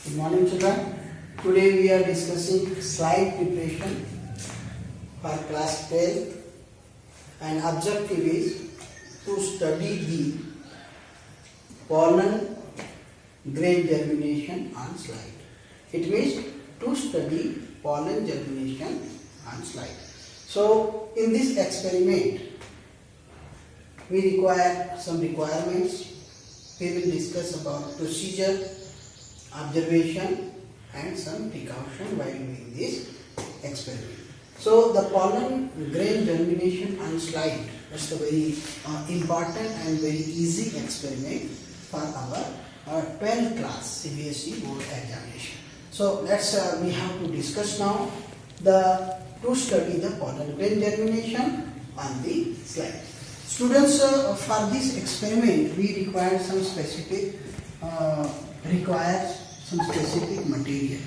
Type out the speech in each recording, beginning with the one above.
Good morning, children. Today we are discussing slide preparation for class 12 and objective is to study the pollen grain germination on slide. It means to study pollen germination on slide. So in this experiment we require some requirements. We will discuss about procedure, observation and some precaution while doing this experiment. So the pollen grain germination on slide is a very important and very easy experiment for our 12th class CBSE board examination. So we have to discuss now to study the pollen grain germination on the slide. Students, for this experiment we require some specific material,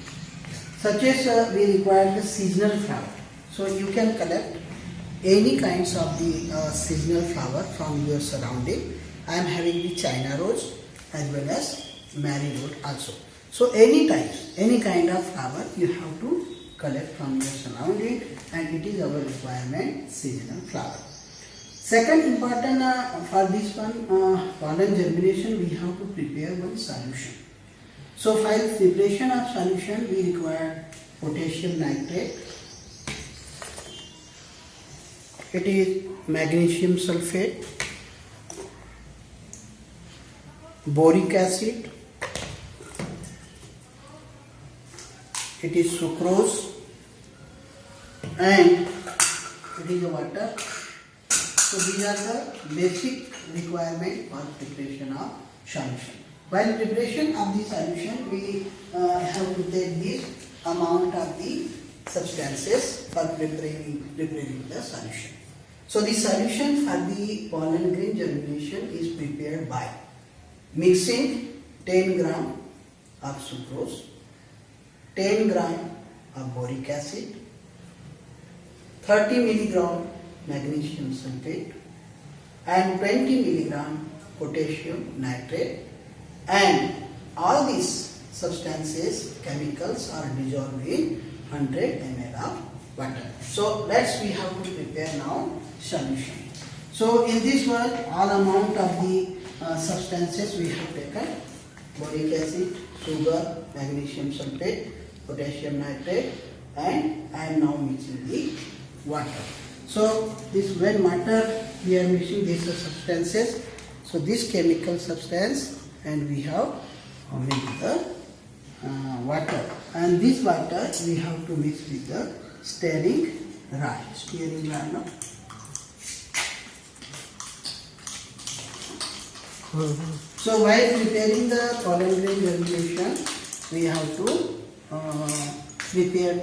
such as we require the seasonal flower. So you can collect any kinds of the seasonal flower from your surrounding. I am having the China rose as well as marigold also. So any kind of flower you have to collect from your surrounding, and it is our requirement, seasonal flower. Second important for this one pollen germination, we have to prepare one solution. So for preparation of solution we require potassium nitrate, it is magnesium sulfate, boric acid, it is sucrose, and it is water. So these are the basic requirement for preparation of solution. While preparation of the solution, we have to take this amount of the substances for preparing the solution. So the solution for the pollen grain germination is prepared by mixing 10 gram of sucrose, 10 gram of boric acid, 30 milligram magnesium sulfate and 20 milligram potassium nitrate, and all these substances, chemicals are dissolved in 100 ml of water. So we have to prepare now solution. So in this one, all amount of the substances we have taken: boric acid, sugar, magnesium sulfate, potassium nitrate, and I am now mixing the water. So this when water we are mixing these substances, so this chemical substance, and we have mixed the water, and this water we have to mix with the stirring rod. No? So while preparing the pollen grain germination, we have to prepare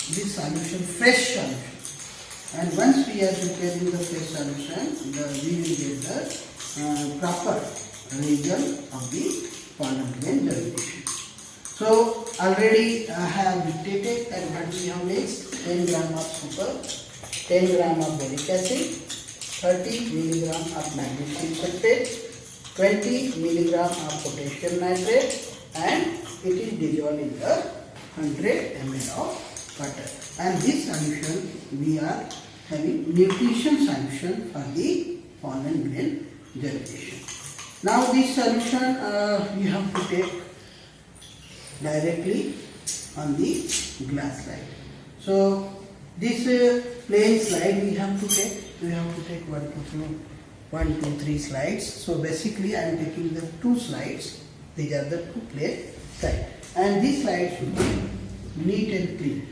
this solution, fresh solution. And once we are preparing the fresh solution, we will get the proper result of the pollen grain germination. So already I have dictated and what we have mixed: 10 gram of sugar, 10 gram of boric acid, 30 milligram of magnesium sulfate, 20 milligram of potassium nitrate, and it is dissolved in the 100 ml of water. And this solution we are having nutrition solution for the pollen grain germination. Now this solution we have to take directly on the glass slide. So this plain slide we have to take. We have to take 1, 2, 3 slides. So basically I am taking the 2 slides. These are the 2 plain slides, and this slide should be neat and clean.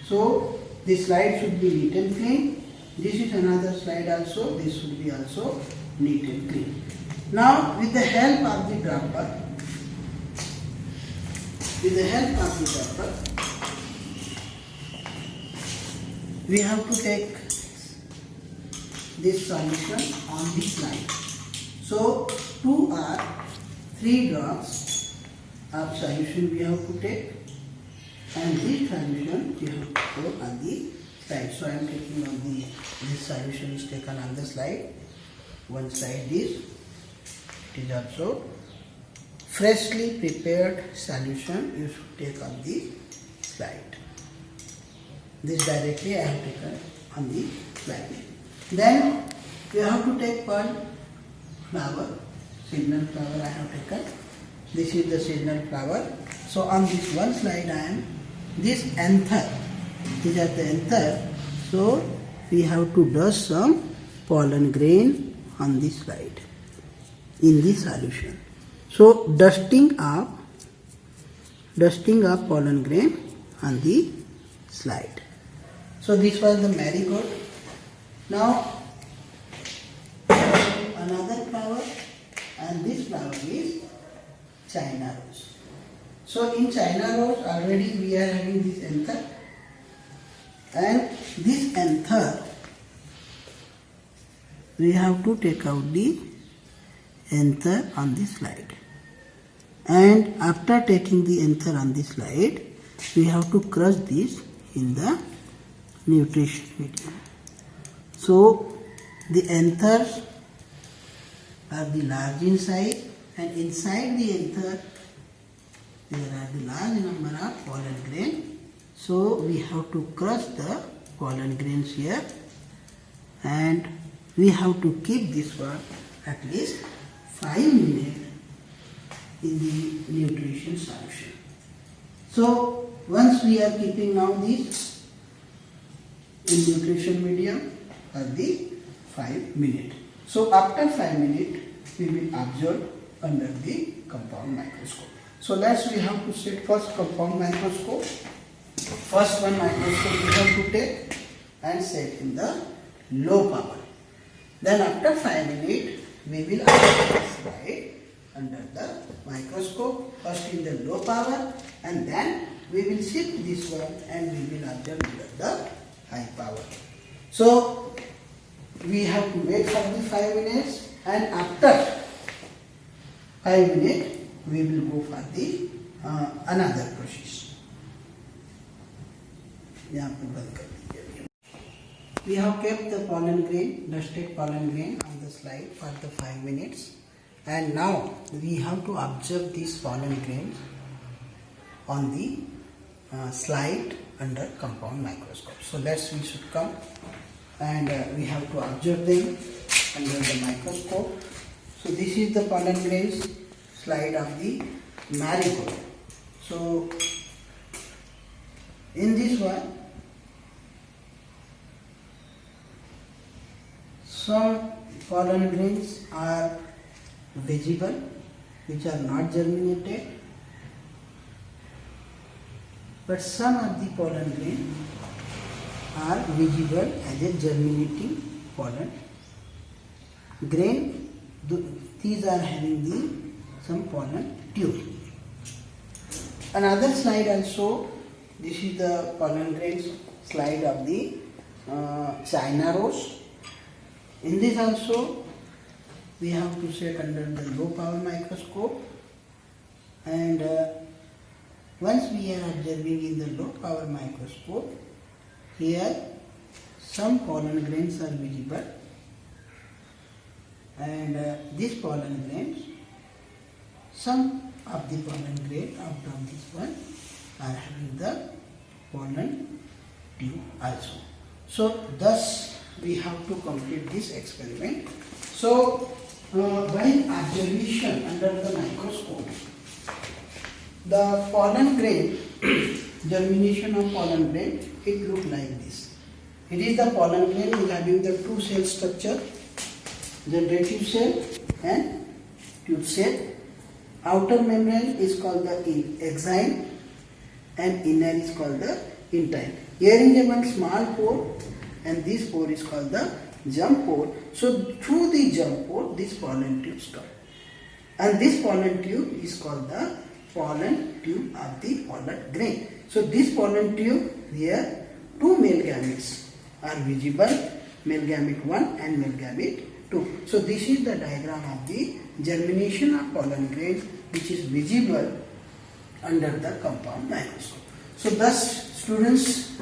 So this slide should be neat and clean. This is another slide also. This should be also neat and clean. Now with the help of the dropper, we have to take this solution on this slide. So 2 or 3 drops of solution we have to take, and this solution we have to put on the slide. So I am taking on this solution is taken on the slide. One side is, it is also freshly prepared solution you should take on the slide. This directly I have taken on the slide. Then you have to take one flower, seasonal flower I have taken. This is the seasonal flower. So on this one slide I am, this anther, these are the anther. So we have to dust some pollen grain on this slide in this solution. So dusting up pollen grain on the slide. So this was the marigold. Now another flower, and this flower is China rose. So in China rose already we are having this anther, and this anther we have to take out the anther on this slide, and after taking the anther on this slide we have to crush this in the nutrition medium. So the anthers are the large in size, and inside the anther there are the large number of pollen grain. So we have to crush the pollen grains here, and we have to keep this one at least 5 minutes in the nutrition solution. So once we are keeping now this in nutrition medium for the 5 minutes. So after 5 minutes we will observe under the compound microscope. So let's we have to set first compound microscope. First one microscope we have to take and set in the low power. Then after 5 minutes we will observe the slide under the microscope, first in the low power, and then we will shift this one and we will observe under the high power. So we have to wait for the 5 minutes, and after 5 minutes we will go for the another process. We have kept the pollen grain, dusted pollen grain on the slide for the 5 minutes, and now we have to observe these pollen grains on the slide under compound microscope. So we should come and we have to observe them under the microscope. So this is the pollen grains slide of the marigold. So in this one some pollen grains are visible which are not germinated, but some of the pollen grains are visible as a germinating pollen grain. These are having some pollen tube. Another slide also, this is the pollen grains slide of the China rose. In this also we have to set under the low power microscope, and once we are observing in the low power microscope, here some pollen grains are visible, and these pollen grains, some of the pollen grains out of this one are having the pollen tube also. So thus we have to complete this experiment. So by observation under the microscope, the pollen grain, germination of pollen grain, it looks like this. It is the pollen grain is having the two cell structure, generative cell and tube cell. Outer membrane is called the XII and inner is called the intine. Here is one small pore, and this pore is called the germ pore. So through the germ pore this pollen tubes come, and this pollen tube is called the pollen tube of the pollen grain. So this pollen tube, here two male gametes are visible, male gamete 1 and male gamete 2. So this is the diagram of the germination of pollen grains which is visible under the compound microscope. So thus students,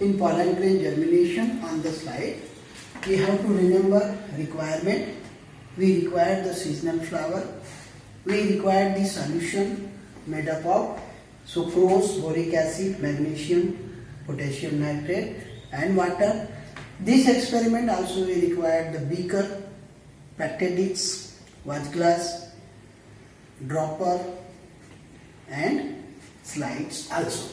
in pollen grain germination on the slide, we have to remember requirement. We require the seasonal flower, we required the solution made up of sucrose, boric acid, magnesium, potassium nitrate and water. This experiment also we required the beaker, pactet disc, watch glass, dropper and slides also.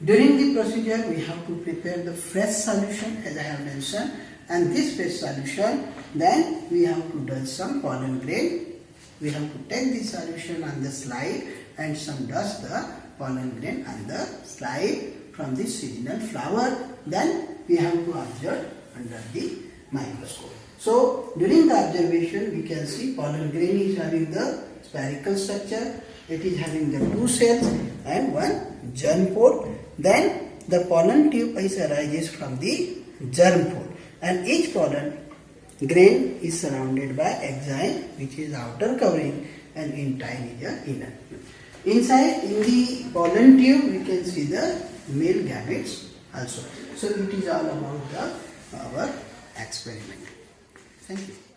During the procedure we have to prepare the fresh solution as I have mentioned, and this fresh solution then we have to dust some pollen grain. We have to take the solution on the slide and some dust the pollen grain on the slide from the seasonal flower. Then we have to observe under the microscope. So during the observation we can see pollen grain is having the spherical structure. It is having the 2 cells and 1 germ pore. Then the pollen tube arises from the germ pore, and each pollen grain is surrounded by exine, which is outer covering, and intine is the inner. Inside in the pollen tube we can see the male gametes also. So it is all about our experiment. Thank you.